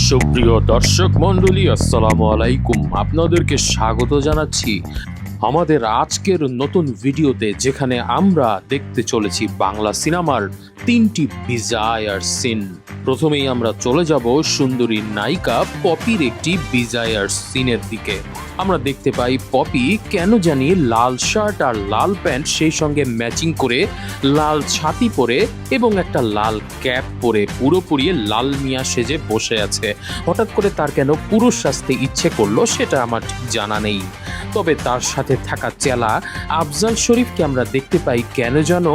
সুপ্রিয় দর্শক মণ্ডলী, আসসালামু আলাইকুম। আপনাদেরকে স্বাগত জানাচ্ছি আমাদের আজকের নতুন ভিডিওতে, যেখানে আমরা দেখতে চলেছি বাংলা সিনেমার 3টি বিজায়ার সিন। প্রথমেই আমরা চলে যাব সুন্দরী নায়িকা পপির একটি বিজায়ার সিনের দিকে। আমরা দেখতে পাই পপি কেন জানি লাল শার্ট আর লাল প্যান্ট, সেই সঙ্গে ম্যাচিং করে লাল ছাতি পরে এবং একটা লাল ক্যাপ পরে পুরোপুরি লাল মিয়া সেজে বসে আছে। হঠাৎ করে তার কেন পুরুষ সাজতে ইচ্ছে করলো সেটা আমার ঠিক জানা নেই। তবে তার সাথে থাকা চেলা আফজাল শরীফকে আমরা দেখতে পাই কেন যেন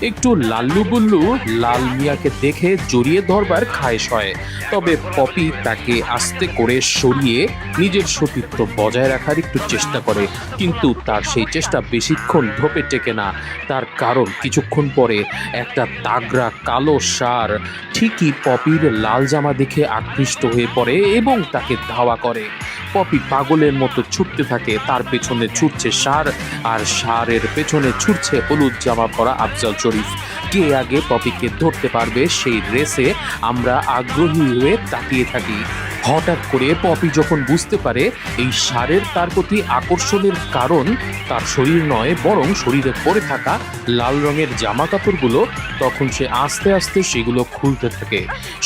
একটু লাল্লু গুল্লু লাল মিয়াকে দেখে জড়িয়ে ধরবার খায়েশ হয়। তবে পপি তাকে আস্তে করে সরিয়ে নিজের সতীত্ব বজায় রাখার একটু চেষ্টা করে, কিন্তু তার সেই চেষ্টা বেশিক্ষণ ধোপে টেকে না। তার কারণ কিছুক্ষণ পরে একটা তাগড়া কালো ষাঁড় ঠিকই পপির লাল জামা দেখে আকৃষ্ট হয়ে পড়ে এবং তাকে ধাওয়া করে। পপি পাগলের মতো ছুটতে থাকে, তার পেছনে ছুটছে ষাঁড় আর ষাঁড়ের পেছনে ছুটছে হলুদ জামা পরা আফজাল শরীফ। কে আগে পপিকে ধরতে পারবে সেই রেসে আমরা আগ্রহী হয়ে তাকিয়ে থাকি। হঠাৎ করে পপি যখন বুঝতে পারে এই ষাঁড়ের তার প্রতি আকর্ষণের কারণ তার শরীর নয়, বরং শরীরে পরে থাকা লাল রঙের জামা কাপড়গুলো, তখন সে আস্তে আস্তে সেগুলো খুলতে থাকে।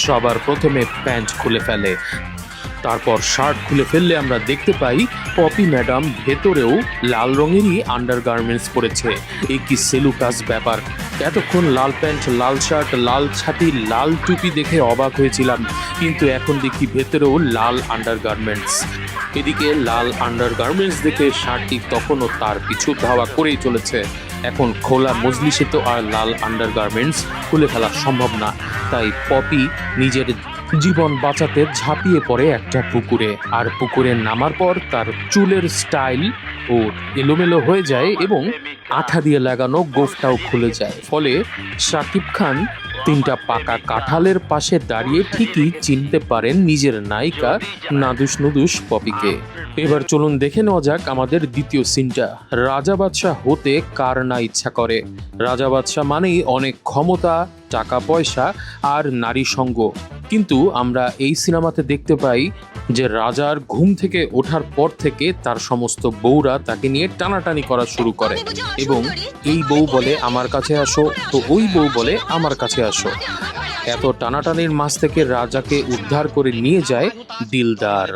সবার প্রথমে প্যান্ট খুলে ফেলে, তারপর শার্ট খুলে ফেললে আমরা দেখতে পাই পপি ম্যাডাম ভেতরেও লাল রঙেরই আন্ডারগার্মেন্টস পরেছে। এই কি সেলুকাস ব্যাপার! এতক্ষণ লাল প্যান্ট, লাল শার্ট, লাল ছাতি, লাল টুপি দেখে অবাক হয়েছিলাম, কিন্তু এখন দেখি ভেতরেও লাল আন্ডারগার্মেন্টস। এদিকে লাল আন্ডারগার্মেন্টস দেখে শার্টটি তখনও তার পিছু ধাওয়া করেই চলেছে। এখন খোলা মজলিসে তো আর লাল আন্ডারগার্মেন্টস খুলে ফেলা সম্ভব না, তাই পপি নিজের জীবন বাঁচাতে ঝাঁপিয়ে পড়ে একটা পুকুরে। আর পুকুরে নামার পর তার চুলের স্টাইল ও এলোমেলো হয়ে যায় এবং আঠা দিয়ে লাগানো গোফটাও খুলে যায়। ফলে শাকিব খান 3টা পাকা কাঁঠালের পাশে দাঁড়িয়ে ঠিকই চিনতে পারেন নিজের নায়িকা নাদুস নুদুস পপিকে। এবার চলুন দেখে নেওয়া যাক আমাদের দ্বিতীয় সিনটা। রাজা বাদশাহ হতে কার না ইচ্ছা করে? রাজা বাদশাহ মানেই অনেক ক্ষমতা, টাকা পয়সা আর নারী সঙ্গ। কিন্তু আমরা এই সিনেমাতে দেখতে পাই যে রাজার ঘুম থেকে ওঠার পর থেকে তার সমস্ত বউরা তাকে নিয়ে টানাটানি করা শুরু করে এবং এই বউ বলে আমার কাছে আসো, তো ওই বউ বলে আমার কাছে আসো। এত টানাটানির মাঝ থেকে রাজাকে উদ্ধার করে নিয়ে যায় দিলদার।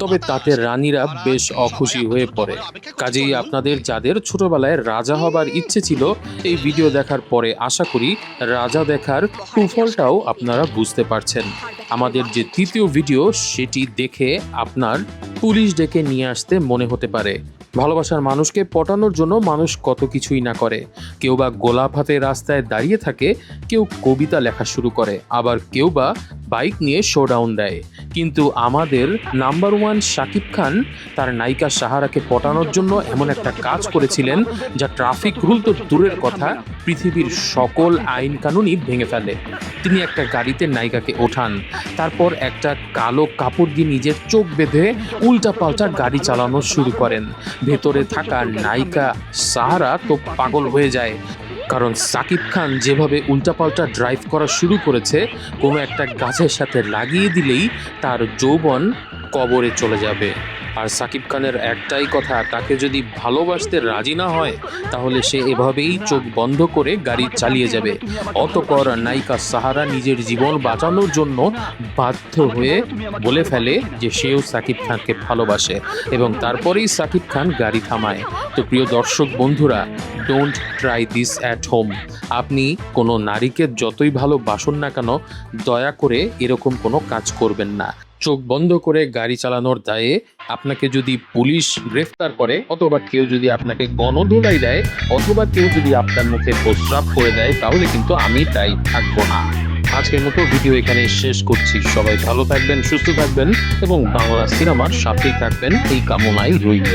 তবে তাতে রানীরা বেশ অখুশি হয়ে পড়ে। কাজেই আপনাদের যাদের ছোটবেলায় রাজা হবার ইচ্ছে ছিল, এই ভিডিও দেখার পরে আশা করি রাজা দেখার কুফলটাও আপনারা বুঝতে পারছেন। আমাদের যে তৃতীয় ভিডিও, সেটি দেখে আপনার পুলিশ ডেকে নিয়ে আসতে মনে হতে পারে। ভালোবাসার মানুষকে পটানোর জন্য মানুষ কত কিছুই না করে। কেউ বা গোলাপ হাতে রাস্তায় দাঁড়িয়ে থাকে, কেউ কবিতা লেখা শুরু করে, আবার কেউ বা বাইক নিয়ে শোডাউন দেয়। কিন্তু আমাদের নাম্বার 1 শাকিব খান তার নায়িকা সাহারাকে পটানোর জন্য এমন একটা কাজ করেছিলেন যা ট্রাফিক রুল তো দূরের কথা, পৃথিবীর সকল আইন কানুনই ভেঙে ফেলে। তিনি একটা গাড়িতে নায়িকাকে ওঠান, তারপর একটা কালো কাপড় দিয়ে নিজের চোখ বেঁধে উল্টাপাল্টা গাড়ি চালানো শুরু করেন। ভেতরে থাকা নায়িকা সাহারা তো পাগল হয়ে যায়, কারণ শাকিব খান যেভাবে উল্টাপাল্টা ড্রাইভ করা শুরু করেছে, কোনো একটা গাছের সাথে লাগিয়ে দিলেই তার যৌবন কবরে চলে যাবে। আর শাকিব খানের একটাই কথা, তাকে যদি ভালোবাসতে রাজি না হয় তাহলে সে এভাবেই চোখ বন্ধ করে গাড়ি চালিয়ে যাবে। অতঃপর নায়িকা সাহারা নিজের জীবন বাঁচানোর জন্য বাধ্য হয়ে বলে ফেলে যে সেও শাকিব খানকে ভালোবাসে এবং তারপরেই শাকিব খান গাড়ি থামায়। তো প্রিয় দর্শক বন্ধুরা, don't try this at home. আপনি কোনো নারীকে যতই ভালোবাসুন না কেন, দয়া করে এরকম কোনো কাজ করবেন না। চোখ বন্ধ করে গাড়ি চালানোর দায়ে আপনাকে যদি পুলিশ গ্রেফতার করে, অথবা কেউ যদি আপনাকে গণধোলাই দেয়, অথবা কেউ যদি আপনার মুখে প্রস্রাব করে দেয়, তাহলে কিন্তু আমি দায়ী থাকবো না। আজকের মতো ভিডিও এখানে শেষ করছি। সবাই ভালো থাকবেন, সুস্থ থাকবেন এবং বাংলা সিনেমার সাথেই থাকবেন, এই কামনাই রইল।